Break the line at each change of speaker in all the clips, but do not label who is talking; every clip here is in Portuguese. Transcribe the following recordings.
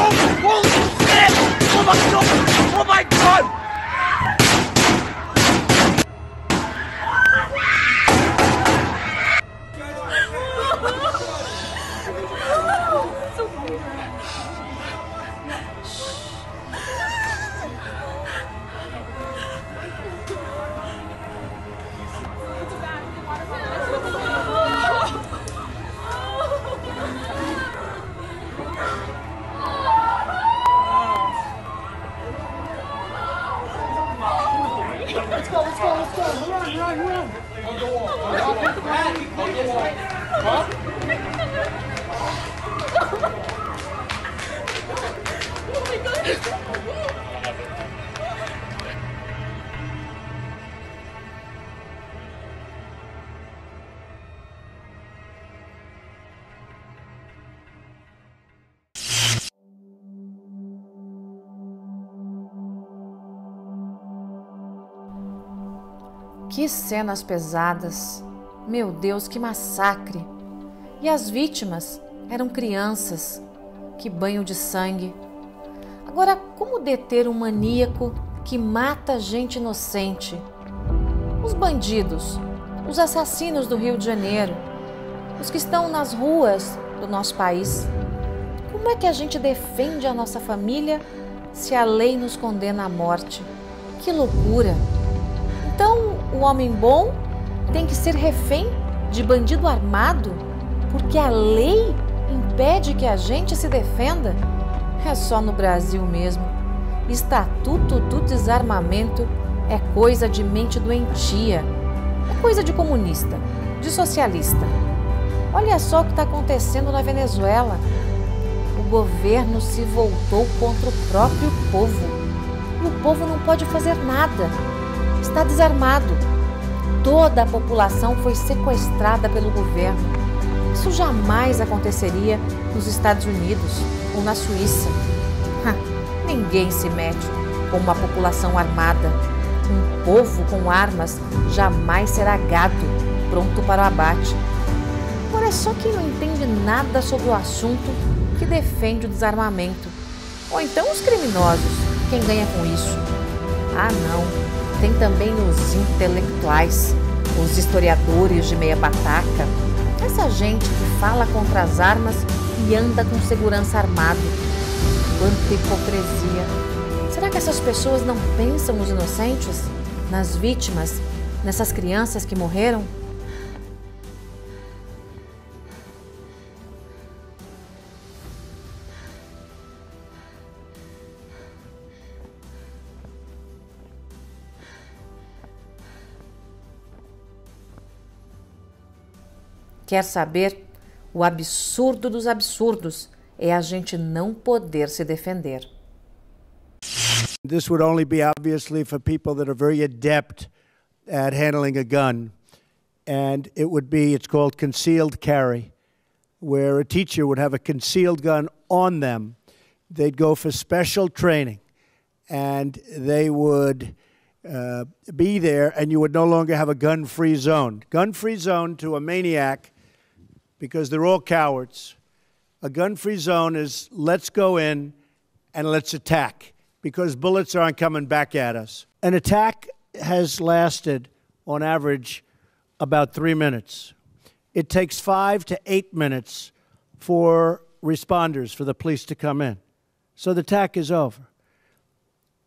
Oh my God!
Que cenas pesadas! Meu Deus, que massacre! E as vítimas eram crianças. Que banho de sangue! Agora, como deter um maníaco que mata gente inocente? Os bandidos, os assassinos do Rio de Janeiro, os que estão nas ruas do nosso país. Como é que a gente defende a nossa família se a lei nos condena à morte? Que loucura! Então, o homem bom tem que ser refém de bandido armado porque a lei impede que a gente se defenda? É só no Brasil mesmo. Estatuto do desarmamento é coisa de mente doentia. É coisa de comunista, de socialista. Olha só o que está acontecendo na Venezuela. O governo se voltou contra o próprio povo. E o povo não pode fazer nada. Está desarmado. Toda a população foi sequestrada pelo governo. Isso jamais aconteceria nos Estados Unidos ou na Suíça. Ninguém se mete com uma população armada. Um povo com armas jamais será gado, pronto para o abate. Agora é só quem não entende nada sobre o assunto que defende o desarmamento. Ou então os criminosos, quem ganha com isso. Ah, não. Tem também os intelectuais, os historiadores de meia bataca, essa gente que fala contra as armas e anda com segurança armado. Quanta hipocrisia! Será que essas pessoas não pensam nos inocentes, nas vítimas, nessas crianças que morreram? Quer saber? O absurdo dos absurdos é a gente não poder se defender.
This would only be obviously for people that are very adept at handling a gun. And it would be, it's called concealed carry, where a teacher would have a concealed gun on them. They'd go for special training and they would be there, and you would no longer have a gun-free zone. Gun-free zone to a maniac, because they're all cowards. A gun-free zone is let's go in and let's attack, because bullets aren't coming back at us. An attack has lasted, on average, about 3 minutes. It takes 5 to 8 minutes for responders, for the police to come in. So the attack is over.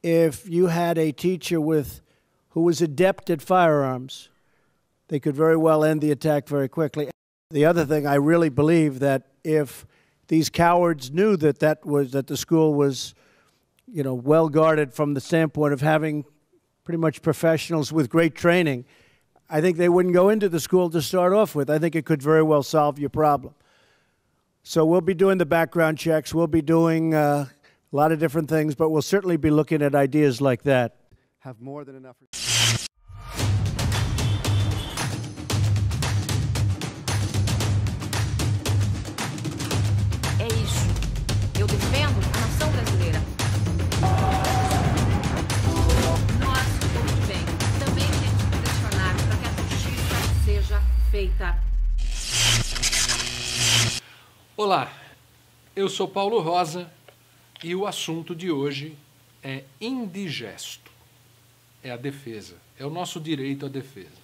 If you had a teacher who was adept at firearms, they could very well end the attack very quickly. The other thing, I really believe that if these cowards knew that the school was, well guarded from the standpoint of having pretty much professionals with great training, I think they wouldn't go into the school to start off with. I think it could very well solve your problem. So we'll be doing the background checks. We'll be doing a lot of different things, but we'll certainly be looking at ideas like that. Have more than enough.
É isso. Eu defendo a nação brasileira. Nós, muito bem, também temos que pressionar para que a justiça seja feita.
Olá, eu sou Paulo Rosa E o assunto de hoje é indigesto. É a defesa. É o nosso direito à defesa.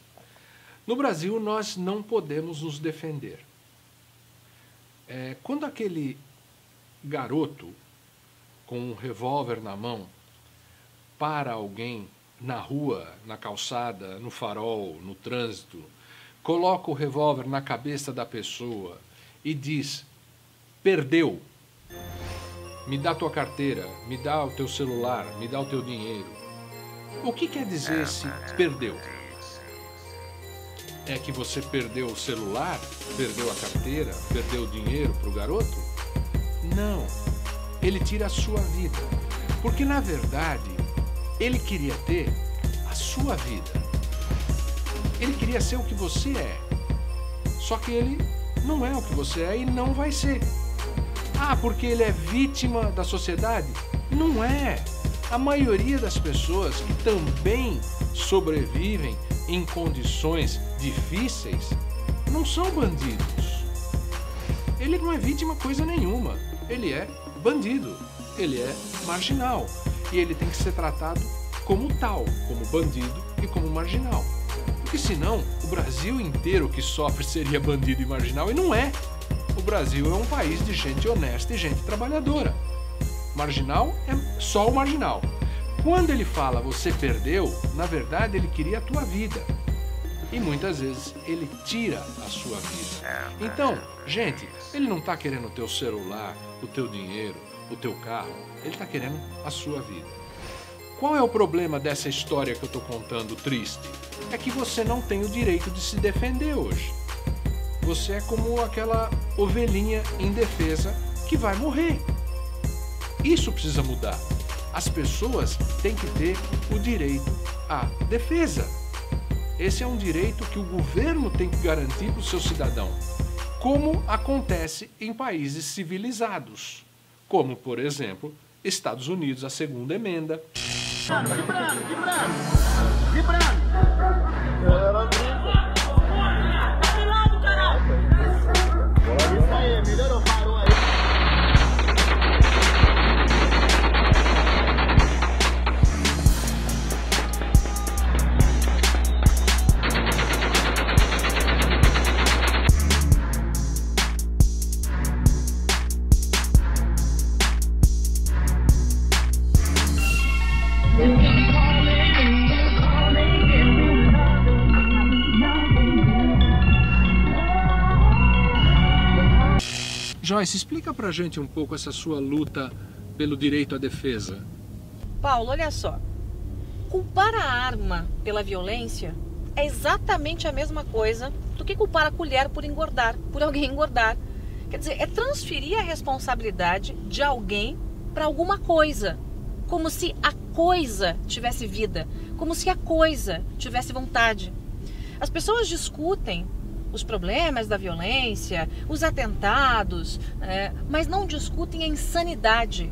No Brasil, nós não podemos nos defender. Quando aquele garoto com um revólver na mão para alguém na rua, na calçada, no farol, no trânsito, coloca o revólver na cabeça da pessoa e diz: perdeu, me dá tua carteira, me dá o teu celular, me dá o teu dinheiro. O que quer dizer esse perdeu? É que você perdeu o celular, perdeu a carteira, perdeu o dinheiro para o garoto? Não, ele tira a sua vida, porque na verdade ele queria ter a sua vida. Ele queria ser o que você é, só que ele não é o que você é e não vai ser. Ah, porque ele é vítima da sociedade? Não é. A maioria das pessoas que também sobrevivem em condições difíceis não são bandidos. Ele não é vítima coisa nenhuma. Ele é bandido. Ele é marginal. E ele tem que ser tratado como tal, como bandido e como marginal. Porque senão o Brasil inteiro que sofre seria bandido e marginal, e não é. O Brasil é um país de gente honesta e gente trabalhadora. Marginal é só o marginal. Quando ele fala você perdeu, na verdade ele queria a tua vida. E muitas vezes ele tira a sua vida. Então, gente, ele não está querendo o teu celular, o teu dinheiro, o teu carro. Ele está querendo a sua vida. Qual é o problema dessa história que eu estou contando triste? É que você não tem o direito de se defender hoje. Você é como aquela ovelhinha indefesa que vai morrer. Isso precisa mudar. As pessoas têm que ter o direito à defesa. Esse é um direito que o governo tem que garantir para o seu cidadão, como acontece em países civilizados, como, por exemplo, Estados Unidos, a segunda emenda. Joyce, explica pra gente um pouco essa sua luta pelo direito à defesa.
Paulo, olha só. Culpar a arma pela violência é exatamente a mesma coisa do que culpar a colher por engordar, por alguém engordar. Quer dizer, é transferir a responsabilidade de alguém para alguma coisa, como se a coisa tivesse vida, como se a coisa tivesse vontade. As pessoas discutem os problemas da violência, os atentados, mas não discutem a insanidade,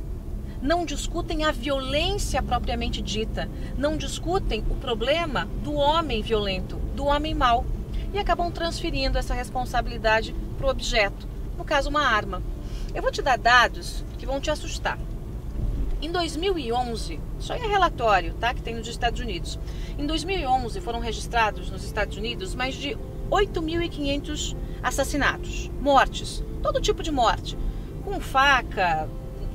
não discutem a violência propriamente dita, não discutem o problema do homem violento, do homem mau, e acabam transferindo essa responsabilidade para o objeto, no caso uma arma. Eu vou te dar dados que vão te assustar. Em 2011, isso aí é relatório, tá, que tem nos Estados Unidos. Em 2011 foram registrados nos Estados Unidos mais de 8.500 assassinatos, mortes, todo tipo de morte, com faca,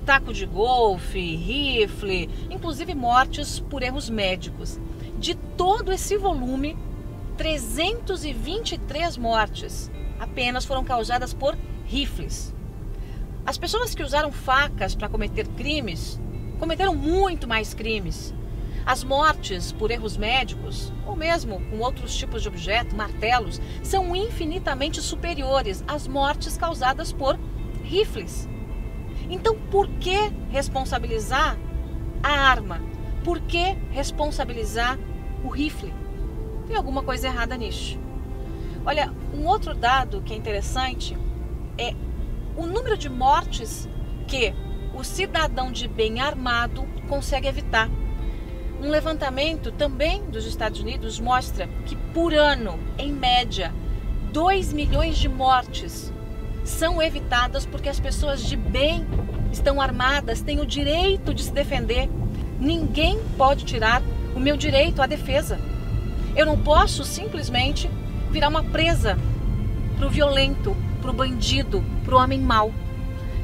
taco de golfe, rifle, inclusive mortes por erros médicos. De todo esse volume, 323 mortes apenas foram causadas por rifles. As pessoas que usaram facas para cometer crimes cometeram muito mais crimes. As mortes por erros médicos, ou mesmo com outros tipos de objetos, martelos, são infinitamente superiores às mortes causadas por rifles. Então, por que responsabilizar a arma? Por que responsabilizar o rifle? Tem alguma coisa errada nisso. Olha, um outro dado que é interessante é o número de mortes que o cidadão de bem armado consegue evitar. Um levantamento também dos Estados Unidos mostra que por ano, em média, 2 milhões de mortes são evitadas porque as pessoas de bem estão armadas, têm o direito de se defender. Ninguém pode tirar o meu direito à defesa. Eu não posso simplesmente virar uma presa para o violento, para o bandido, para o homem mau.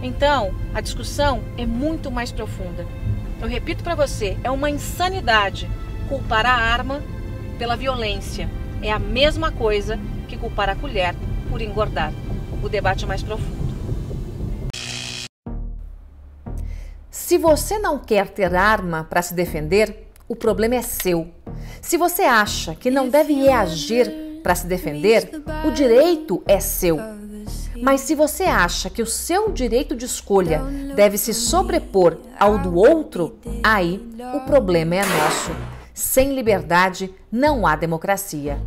Então, a discussão é muito mais profunda. Eu repito para você, é uma insanidade culpar a arma pela violência. É a mesma coisa que culpar a colher por engordar. O debate é mais profundo. Se você não quer ter arma para se defender, o problema é seu. Se você acha que não deve reagir para se defender, o direito é seu. Mas se você acha que o seu direito de escolha deve se sobrepor ao do outro, aí o problema é nosso. Sem liberdade não há democracia.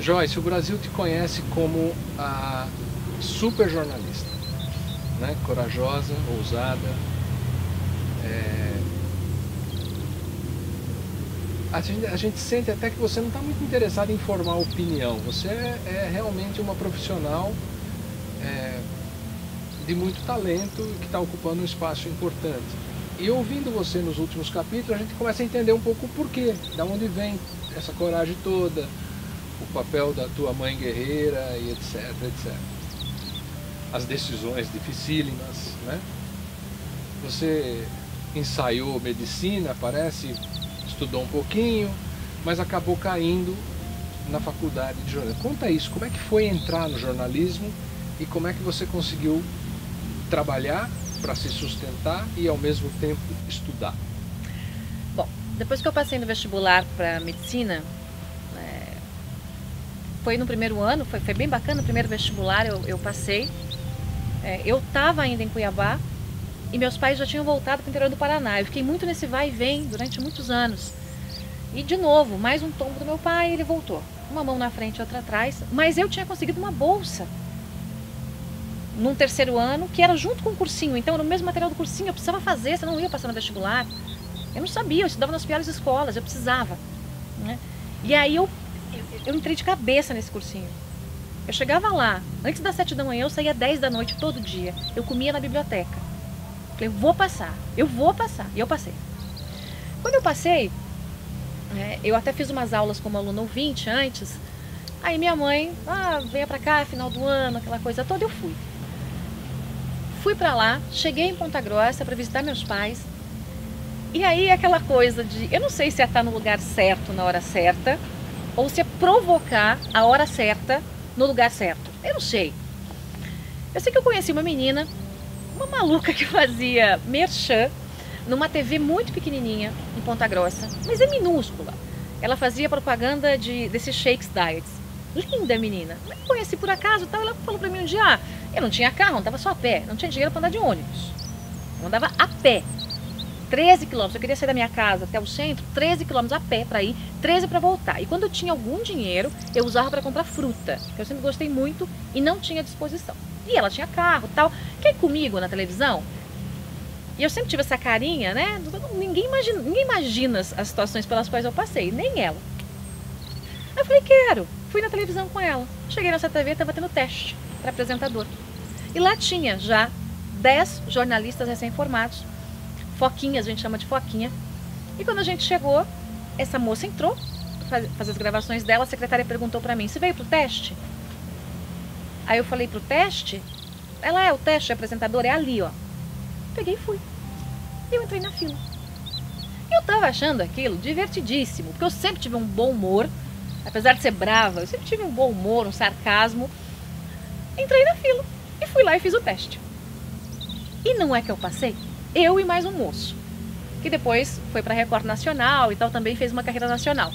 Joyce, o Brasil te conhece como a super jornalista, né? Corajosa, ousada. A gente sente até que você não está muito interessado em formar opinião. Você é realmente uma profissional de muito talento que está ocupando um espaço importante. E ouvindo você nos últimos capítulos, a gente começa a entender um pouco o porquê, de onde vem essa coragem toda, o papel da tua mãe guerreira e etc, etc. As decisões dificílimas, né? Você ensaiou medicina, parece, estudou um pouquinho, mas acabou caindo na faculdade de jornalismo. Conta isso, como é que foi entrar no jornalismo e como é que você conseguiu trabalhar para se sustentar e ao mesmo tempo estudar?
Bom, depois que eu passei no vestibular para medicina, foi no primeiro ano, foi bem bacana, no primeiro vestibular eu passei. Eu estava ainda em Cuiabá e meus pais já tinham voltado para o interior do Paraná. Eu fiquei muito nesse vai e vem durante muitos anos. E de novo, mais um tombo do meu pai, ele voltou. Uma mão na frente e outra atrás, mas eu tinha conseguido uma bolsa num terceiro ano, que era junto com o cursinho. Então, era o mesmo material do cursinho, eu precisava fazer, senão eu não ia passar no vestibular. Eu não sabia, eu estudava nas piores escolas, eu precisava, né? E aí eu entrei de cabeça nesse cursinho. Eu chegava lá, antes das 7 da manhã, eu saía 10 da noite todo dia. Eu comia na biblioteca. Falei, eu vou passar. E eu passei. Quando eu passei, eu até fiz umas aulas como aluna ouvinte antes. Aí minha mãe, venha pra cá, final do ano, aquela coisa toda, eu fui. Fui pra lá, cheguei em Ponta Grossa para visitar meus pais. E aí aquela coisa de, eu não sei se é estar no lugar certo na hora certa, ou se é provocar a hora certa no lugar certo. Eu não sei. Eu sei que eu conheci uma menina, uma maluca que fazia merchan numa TV muito pequenininha em Ponta Grossa, mas é minúscula. Ela fazia propaganda desses shakes diets. Linda menina. Eu conheci por acaso, tal. Ela falou pra mim um dia, eu não tinha carro, andava só a pé, não tinha dinheiro para andar de ônibus. Eu andava a pé. 13 quilômetros, eu queria sair da minha casa até o centro, 13 quilômetros a pé para ir, 13 para voltar. E quando eu tinha algum dinheiro, eu usava para comprar fruta, que eu sempre gostei muito e não tinha disposição. E ela tinha carro e tal. Quer ir comigo na televisão? E eu sempre tive essa carinha, né? Ninguém imagina as situações pelas quais eu passei, nem ela. Aí eu falei, quero. Fui na televisão com ela. Cheguei nessa TV, estava tendo teste para apresentador. E lá tinha já 10 jornalistas recém-formados. Foquinhas, a gente chama de foquinha. E quando a gente chegou, essa moça entrou para fazer as gravações dela. A secretária perguntou para mim, você veio pro teste? Aí eu falei, pro teste? Ela, o teste de apresentador é ali, ó. Peguei e fui. E eu entrei na fila. E eu tava achando aquilo divertidíssimo, porque eu sempre tive um bom humor. Apesar de ser brava, eu sempre tive um bom humor, um sarcasmo. Entrei na fila e fui lá e fiz o teste. E não é que eu passei? Eu e mais um moço, que depois foi para a Record Nacional e tal, também fez uma carreira nacional.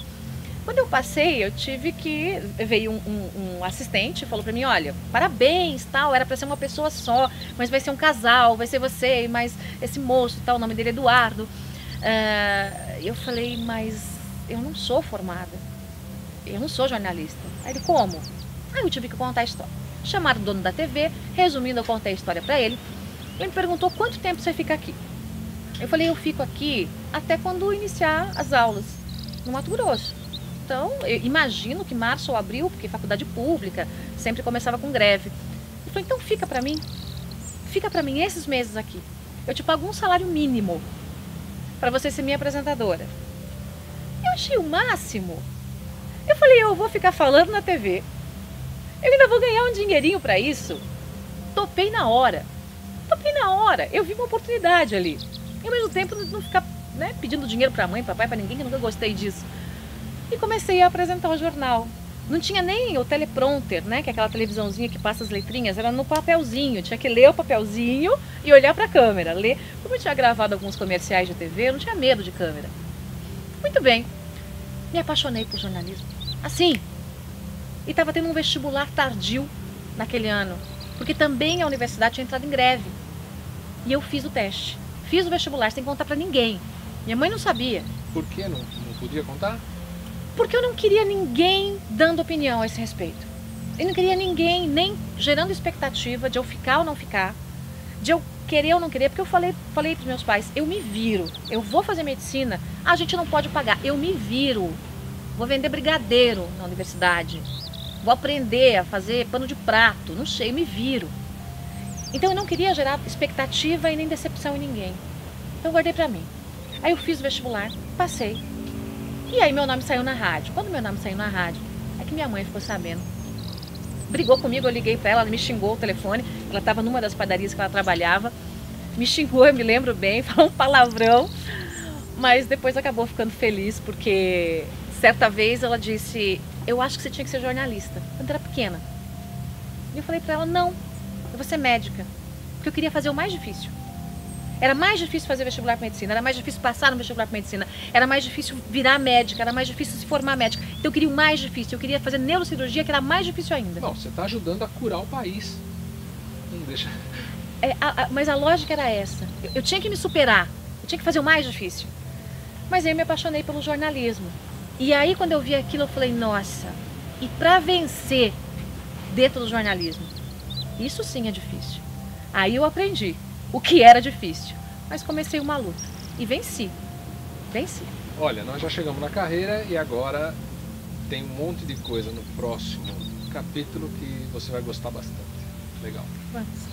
Quando eu passei, eu tive que... Veio um assistente e falou para mim, olha, parabéns, tal, era para ser uma pessoa só, mas vai ser um casal, vai ser você e mais esse moço, tal, o nome dele é Eduardo. Eu falei, mas eu não sou formada, eu não sou jornalista. Aí ele, como? Aí eu tive que contar a história. Chamaram o dono da TV, resumindo, eu contei a história para ele. Ele me perguntou, quanto tempo você fica aqui? Eu falei, eu fico aqui até quando iniciar as aulas, no Mato Grosso. Então, eu imagino que março ou abril, porque faculdade pública sempre começava com greve. Ele falou, então fica para mim esses meses aqui. Eu te pago um salário mínimo para você ser minha apresentadora. Eu achei o máximo. Eu falei, eu vou ficar falando na TV. Eu ainda vou ganhar um dinheirinho para isso. Topei na hora. Eu vi uma oportunidade ali. E ao mesmo tempo não ficar, né, pedindo dinheiro para mãe, papai, para ninguém, que eu nunca gostei disso. E comecei a apresentar o jornal. Não tinha nem o teleprompter, né, que é aquela televisãozinha que passa as letrinhas, era no papelzinho. Tinha que ler o papelzinho e olhar para a câmera. Ler. Como eu tinha gravado alguns comerciais de TV, eu não tinha medo de câmera. Muito bem. Me apaixonei por jornalismo. Assim. E estava tendo um vestibular tardio naquele ano, porque também a universidade tinha entrado em greve. E eu fiz o teste. Fiz o vestibular sem contar para ninguém. Minha mãe não sabia.
Por que não podia contar?
Porque eu não queria ninguém dando opinião a esse respeito. Eu não queria ninguém nem gerando expectativa de eu ficar ou não ficar, de eu querer ou não querer, porque eu falei para os meus pais, eu me viro, eu vou fazer medicina, a gente não pode pagar, eu me viro, vou vender brigadeiro na universidade, vou aprender a fazer pano de prato, não sei, eu me viro. Então eu não queria gerar expectativa e nem decepção em ninguém. Então eu guardei para mim. Aí eu fiz o vestibular, passei. E aí meu nome saiu na rádio. Quando meu nome saiu na rádio, é que minha mãe ficou sabendo. Brigou comigo, eu liguei para ela me xingou o telefone. Ela estava numa das padarias que ela trabalhava. Me xingou, eu me lembro bem, falou um palavrão. Mas depois acabou ficando feliz, porque certa vez ela disse, eu acho que você tinha que ser jornalista, quando era pequena. E eu falei para ela, não, eu vou ser médica. Porque eu queria fazer o mais difícil. Era mais difícil fazer vestibular para medicina, era mais difícil passar no vestibular para medicina, era mais difícil virar médica, era mais difícil se formar médica. Então eu queria o mais difícil, eu queria fazer neurocirurgia, que era mais difícil ainda.
Não, você está ajudando a curar o país. Não deixa...
Mas a lógica era essa, eu tinha que me superar, eu tinha que fazer o mais difícil. Mas aí eu me apaixonei pelo jornalismo. E aí quando eu vi aquilo eu falei, nossa, e para vencer dentro do jornalismo, isso sim é difícil. Aí eu aprendi o que era difícil, mas comecei uma luta e venci.
Olha, nós já chegamos na carreira e agora tem um monte de coisa no próximo capítulo que você vai gostar bastante. Legal.
Vamos.